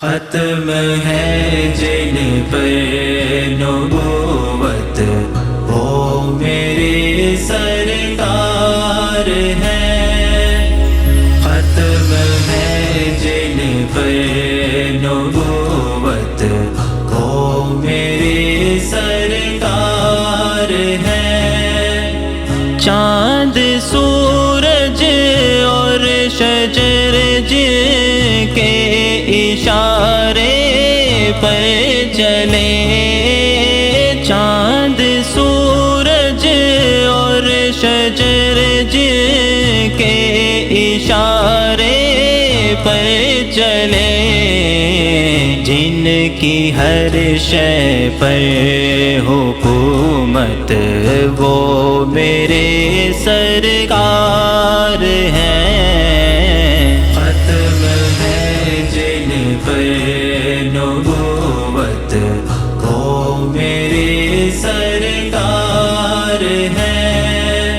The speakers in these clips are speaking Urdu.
ختم ہے جن پر نبوت وہ میرے سرکار ہیں، ختم ہے جن پر نبوت وہ میرے سرکار ہیں۔ چاند سورج اور شجر جن کے اشارے پر چلے، چاند سورج اور شجر جن کے اشارے پر چلے، جن کی ہر شے پر حکومت وہ میرے سرکار ہیں۔ ختم ہے جن پر نبوت وہ میرے سرکار ہیں،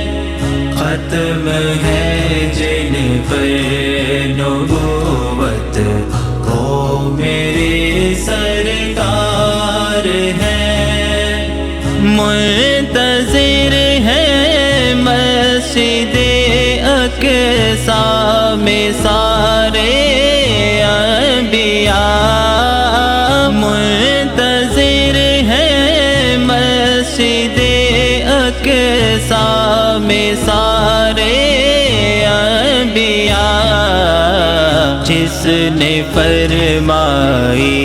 ختم ہے جن پر نبوت وہ میرے سرکار ہیں۔ منتظر ہے مسجد اقصی میں سارے انبیاء، منتظر ہے مسجد اقصی میں سارے انبیاء، جس نے فرمائی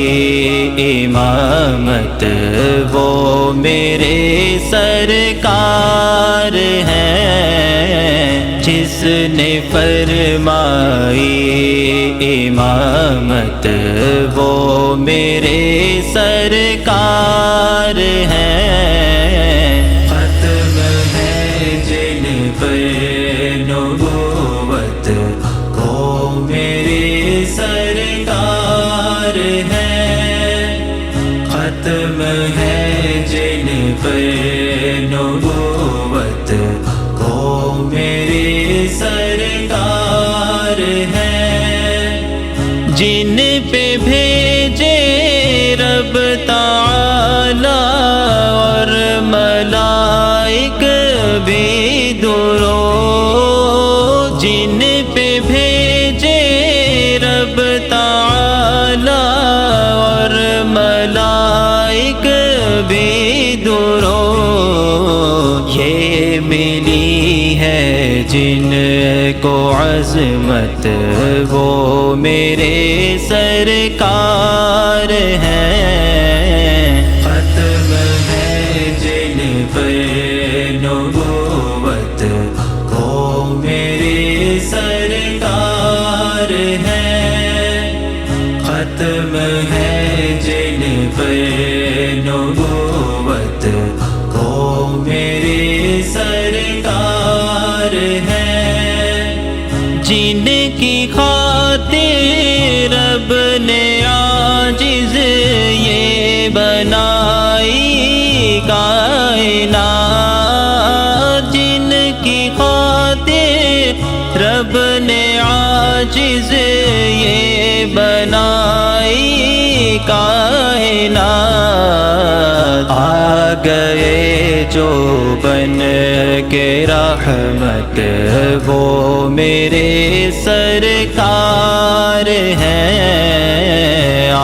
امامت وہ میرے سرکار ہیں، جس نے فرمائی امامت وہ میرے سرکار ہیں۔ ختم ہے جن پر نبوت وہ میرے سرکار ہیں، ختم ہے جن پر نبوت وہ میرے سرکار ہیں۔ جن پہ بھیجے رب تعالی اور ملائک بھی درود، جن پہ بھیجے رب تعالی اور ملائک بھی درود، یہ ملی ہے جن کو عظمت وہ میرے سرکار ہیں۔ ختم ہے جن پر نبوت وہ میرے سرکار ہیں، ختم ہے جن پر نبوت وہ میرے سرکار ہیں۔ جن کی خاطر رب نے عاجز یہ بنائی کائنات، جن کی خاطر رب نے عاجز یہ بنائی کائنات، آ گئے جو بن کے رحمت وہ میرے سرکار ہیں، آ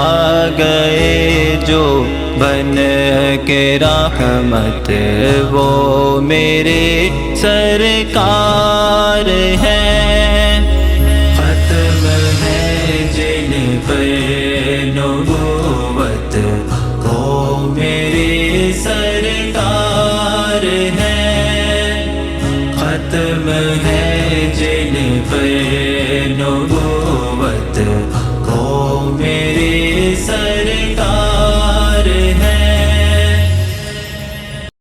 گئے جو بن کے رحمت وہ میرے سرکار ہیں۔